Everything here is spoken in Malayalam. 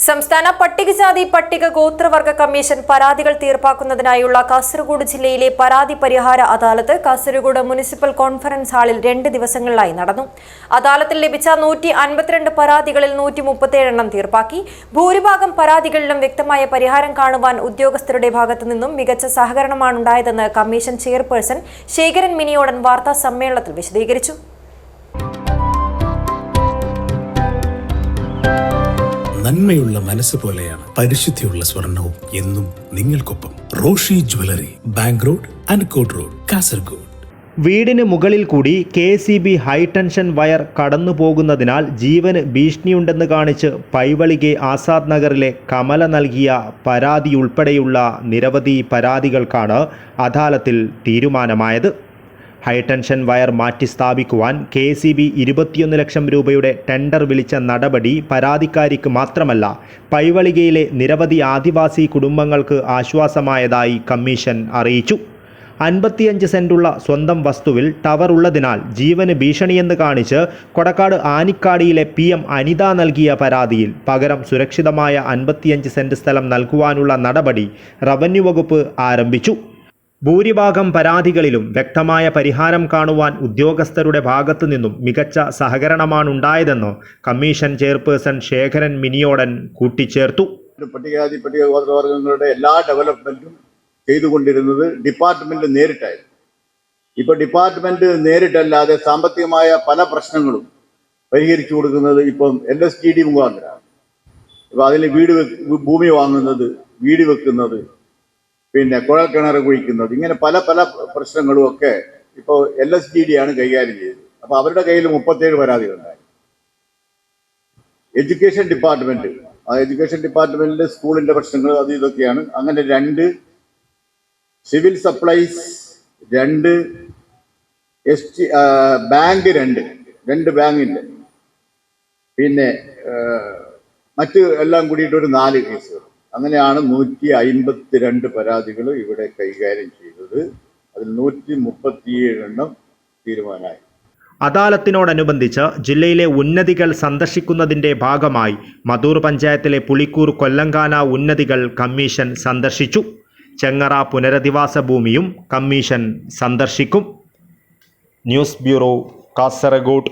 സംസ്ഥാന പട്ടികജാതി പട്ടിക ഗോത്രവർഗ കമ്മീഷൻ പരാതികൾ തീർപ്പാക്കുന്നതിനായുള്ള കാസർഗോഡ് ജില്ലയിലെ പരാതി പരിഹാര അദാലത്ത് കാസർഗോഡ് മുനിസിപ്പൽ കോൺഫറൻസ് ഹാളിൽ 2 ദിവസങ്ങളിലായി നടന്നു. അദാലത്തിൽ ലഭിച്ച 152 പരാതികളിൽ 137 തീർപ്പാക്കി. ഭൂരിഭാഗം പരാതികളിലും വ്യക്തമായ പരിഹാരം കാണുവാൻ ഉദ്യോഗസ്ഥരുടെ ഭാഗത്തുനിന്നും മികച്ച സഹകരണമാണുണ്ടായതെന്ന് കമ്മീഷൻ ചെയർപേഴ്സൺ ശേഖരൻ മിനിയോടൻ വാർത്താ സമ്മേളനത്തിൽ വിശദീകരിച്ചു. നന്മയുള്ള മനസ്സ് പോലെയാണ് പരിശുദ്ധിയുള്ള സ്വർണവും എന്നും നിങ്ങൾക്കൊപ്പം. Roshy jewellery, bank road, അൻകോട്ട് road, Kasaragod. വീടിന് മുകളിൽ കൂടി KCB ഹൈടെൻഷൻ വയർ കടന്നു പോകുന്നതിനാൽ ജീവന് ഭീഷണിയുണ്ടെന്ന് കാണിച്ച് പൈവളികെ ആസാദ് നഗറിലെ കമല നൽകിയ പരാതിയുൾപ്പെടെയുള്ള നിരവധി പരാതികൾക്കാണ് അദാലത്തിൽ തീരുമാനമായത്. ഹൈടെൻഷൻ വയർ മാറ്റി സ്ഥാപിക്കുവാൻ KCB 21 ലക്ഷം രൂപയുടെ ടെൻഡർ വിളിച്ച നടപടി പരാതിക്കാരിക്ക് മാത്രമല്ല പൈവളികയിലെ നിരവധി ആദിവാസി കുടുംബങ്ങൾക്ക് ആശ്വാസമായതായി കമ്മീഷൻ അറിയിച്ചു. 55 സെന്റുള്ള സ്വന്തം വസ്തുവിൽ ടവർ ഉള്ളതിനാൽ ജീവന് ഭീഷണിയെന്ന് കാണിച്ച് കൊടക്കാട് ആനിക്കാടിയിലെ PM അനിത നൽകിയ പരാതിയിൽ പകരം സുരക്ഷിതമായ 55 സെന്റ് സ്ഥലം നൽകുവാനുള്ള നടപടി റവന്യൂ വകുപ്പ് ആരംഭിച്ചു. ഭൂരിഭാഗം പരാതികളിലും വ്യക്തമായ പരിഹാരം കാണുവാൻ ഉദ്യോഗസ്ഥരുടെ ഭാഗത്തു നിന്നും മികച്ച സഹകരണമാണുണ്ടായതെന്ന് കമ്മീഷൻ ചെയർപേഴ്സൺ ശേഖരൻ മിനിയോടൻ കൂട്ടിച്ചേർത്തു. പട്ടികജാതി പട്ടിക ഗോത്രവർഗങ്ങളുടെ എല്ലാ ഡെവലപ്മെന്റും ചെയ്തുകൊണ്ടിരുന്നത് ഡിപ്പാർട്ട്മെന്റ് നേരിട്ടായിരുന്നു. ഇപ്പോൾ ഡിപ്പാർട്ട്മെന്റ് നേരിട്ടല്ലാതെ സാമ്പത്തികമായ പല പ്രശ്നങ്ങളും പരിഹരിച്ചു കൊടുക്കുന്നത് ഇപ്പം LSTD മുഖാന്തരമാണ്. ഇപ്പം അതിൽ ഭൂമി വാങ്ങുന്നത്, വീട് വെക്കുന്നത്, പിന്നെ കുഴൽ കിണർ കുഴിക്കുന്നത്, ഇങ്ങനെ പല പല പ്രശ്നങ്ങളും ഒക്കെ ഇപ്പോൾ LSTD ആണ് കൈകാര്യം ചെയ്തത്. അപ്പോൾ അവരുടെ കയ്യിൽ 37 പരാതികളുണ്ടായി. എഡ്യൂക്കേഷൻ ഡിപ്പാർട്ട്മെന്റിൽ സ്കൂളിന്റെ പ്രശ്നങ്ങൾ അത് ഇതൊക്കെയാണ്. അങ്ങനെ 2 സിവിൽ സപ്ലൈസ്, 2 ബാങ്ക്, 2 ബാങ്കിന്റെ, പിന്നെ മറ്റ് എല്ലാം കൂടിയിട്ട് ഒരു 4 കേസുകൾ. അങ്ങനെയാണ് 152 പരാതികൾ ഇവിടെ കൈകാര്യം ചെയ്തത്. അതിൽ 137 തീരുമാനമായി. അദാലത്തിനോടനുബന്ധിച്ച് ജില്ലയിലെ ഉന്നതികൾ സന്ദർശിക്കുന്നതിന്റെ ഭാഗമായി മധൂർ പഞ്ചായത്തിലെ പുളിക്കൂർ കൊല്ലങ്കാന ഉന്നതികൾ കമ്മീഷൻ സന്ദർശിച്ചു. ചെങ്ങറ പുനരധിവാസ ഭൂമിയും കമ്മീഷൻ സന്ദർശിക്കും. News bureau, Kasaragod.